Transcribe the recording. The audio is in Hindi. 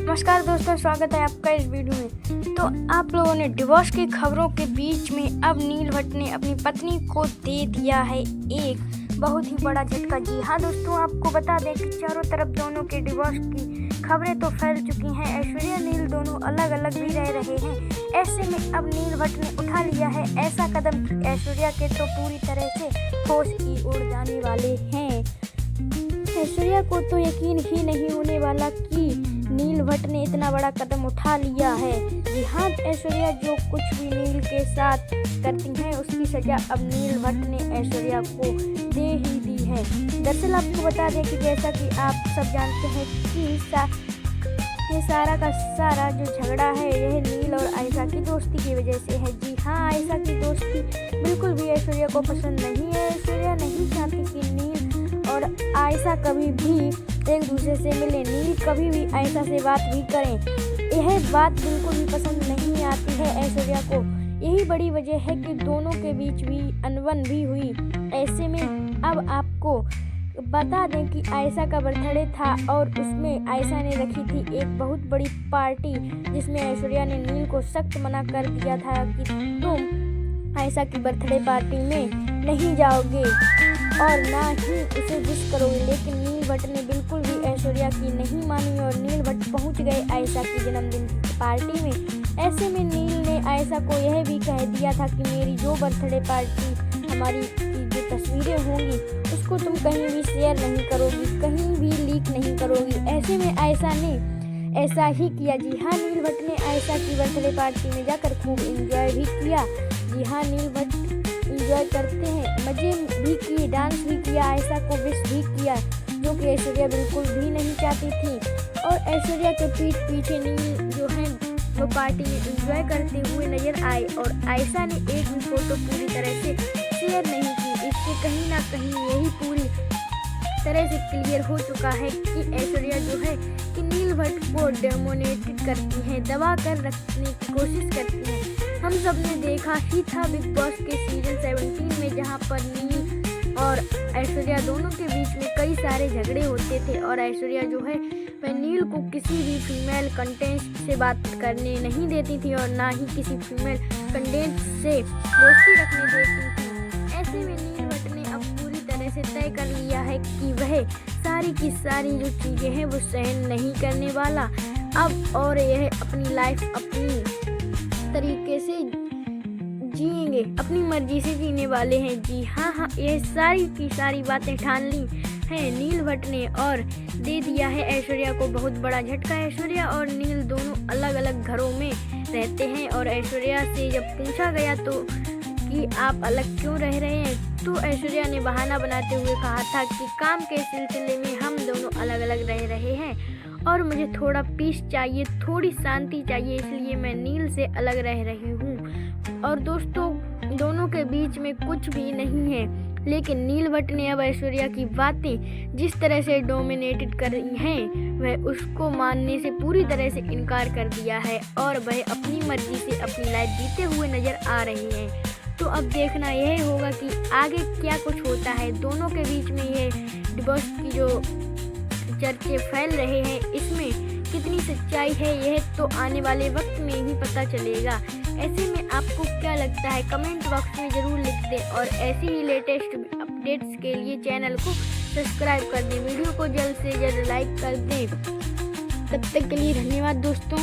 नमस्कार दोस्तों, स्वागत है आपका इस वीडियो में। तो आप लोगों ने डिवोर्स की खबरों के बीच में अब नील भट्ट ने अपनी पत्नी को दे दिया है एक बहुत ही बड़ा झटका। जी हाँ दोस्तों, आपको बता दें कि चारों तरफ दोनों के डिवोर्स की खबरें तो फैल चुकी हैं। ऐश्वर्या नील दोनों अलग अलग भी रह रहे हैं। ऐसे में अब नील भट्ट ने उठा लिया है ऐसा कदम कि ऐश्वर्या के तो पूरी तरह से होश ही उड़ जाने वाले हैं। ऐश्वर्या को तो यकीन ही नहीं होने वाला कि नील भट्ट ने इतना बड़ा कदम उठा लिया है। जी हाँ, ऐश्वर्या जो कुछ भी नील के साथ करती हैं उसकी सजा अब नील भट्ट ने ऐश्वर्या को दे ही दी है। दरअसल आपको बता दें कि जैसा कि आप सब जानते हैं कि ये सारा का सारा जो झगड़ा है यह नील और आयशा की दोस्ती की वजह से है। जी हाँ, आयशा की दोस्ती बिल्कुल भी ऐश्वर्या को पसंद नहीं है। ऐश्वर्या नहीं चाहती कि नील और आयशा कभी भी एक दूसरे से मिले, नील कभी भी आयशा से बात भी करें। यह बात बिल्कुल भी पसंद नहीं आती है ऐश्वर्या को। यही बड़ी वजह है कि दोनों के बीच भी अनबन भी हुई। ऐसे में अब आपको बता दें कि आयशा का बर्थडे था और उसमें आयशा ने रखी थी एक बहुत बड़ी पार्टी, जिसमें ऐश्वर्या ने नील को सख्त मना कर दिया था कि तुम आयशा की बर्थडे पार्टी में नहीं जाओगे और ना ही उसे विश करोगे। लेकिन नील भट्ट ने बिल्कुल भी ऐश्वर्या की नहीं मानी और नील भट्ट पहुंच गए आयशा की जन्मदिन की पार्टी में। ऐसे में नील ने आयशा को यह भी कह दिया था कि मेरी जो बर्थडे पार्टी हमारी जो तस्वीरें होंगी उसको तुम कहीं भी शेयर नहीं करोगी, कहीं भी लीक नहीं करोगी। ऐसे में आयशा ने ऐसा ही किया। जी हाँ, नील भट्ट ने आयशा की बर्थडे पार्टी में जाकर खूब एंजॉय भी किया। जी हाँ, नील भट्ट एंजॉय करते हैं, मजे भी किए, डांस भी किया, आयशा को विश भी किया, जो कि ऐश्वर्या बिल्कुल भी नहीं चाहती थी। और ऐश्वर्या के पीठ पीछे नील जो है वो पार्टी में एंजॉय करते हुए नजर आए और आयशा ने एक भी फोटो पूरी तरह से शेयर नहीं की। इससे कहीं ना कहीं यही पूरी तरह से क्लियर हो चुका है कि ऐश्वर्या जो है कि नील भट्ट को डेमोनेटेड करती है, दबा कर रखने की कोशिश करती है। हम सब ने देखा ही था बिग बॉस के सीजन 17 में, जहां पर नील और ऐश्वर्या दोनों के बीच में कई सारे झगड़े होते थे और ऐश्वर्या जो है वह नील को किसी भी फीमेल कंटेस्टेंट से बात करने नहीं देती थी और ना ही किसी फीमेल कंटेस्टेंट से दोस्ती रखने देती थी। ऐसे में नील भट्ट ने अब पूरी तरह से तय कर लिया है कि वह सारी की सारी जो चीज़ें हैं वो सहन नहीं करने वाला अब, और यह अपनी लाइफ अपनी तरीके से जिएंगे, अपनी मर्जी से जीने वाले हैं। जी हाँ, यह सारी की सारी बातें ठान ली हैं नील भट्ट ने और दे दिया है ऐश्वर्या को बहुत बड़ा झटका। ऐश्वर्या और नील दोनों अलग अलग घरों में रहते हैं और ऐश्वर्या से जब पूछा गया तो कि आप अलग क्यों रह रहे हैं, तो ऐश्वर्या ने बहाना बनाते हुए कहा था कि काम के सिलसिले में हम दोनों अलग अलग रह रहे हैं और मुझे थोड़ा पीस चाहिए, थोड़ी शांति चाहिए, इसलिए मैं नील से अलग रह रही हूँ। और दोस्तों, दोनों के बीच में कुछ भी नहीं है, लेकिन नील भट्ट ने अब ऐश्वर्या की बातें जिस तरह से डोमिनेटेड कर रही हैं वह उसको मानने से पूरी तरह से इनकार कर दिया है और वह अपनी मर्जी से अपनी लाइफ जीते हुए नजर आ रही हैं। तो अब देखना यह होगा कि आगे क्या कुछ होता है। दोनों के बीच में ये डिवोर्स की जो चर्चे फैल रहे हैं इसमें कितनी सच्चाई है यह तो आने वाले वक्त में ही पता चलेगा। ऐसे में आपको क्या लगता है कमेंट बॉक्स में ज़रूर लिख दें और ऐसी ही लेटेस्ट अपडेट्स के लिए चैनल को सब्सक्राइब कर दें, वीडियो को जल्द से जल्द लाइक कर दें। तब तक के लिए धन्यवाद दोस्तों।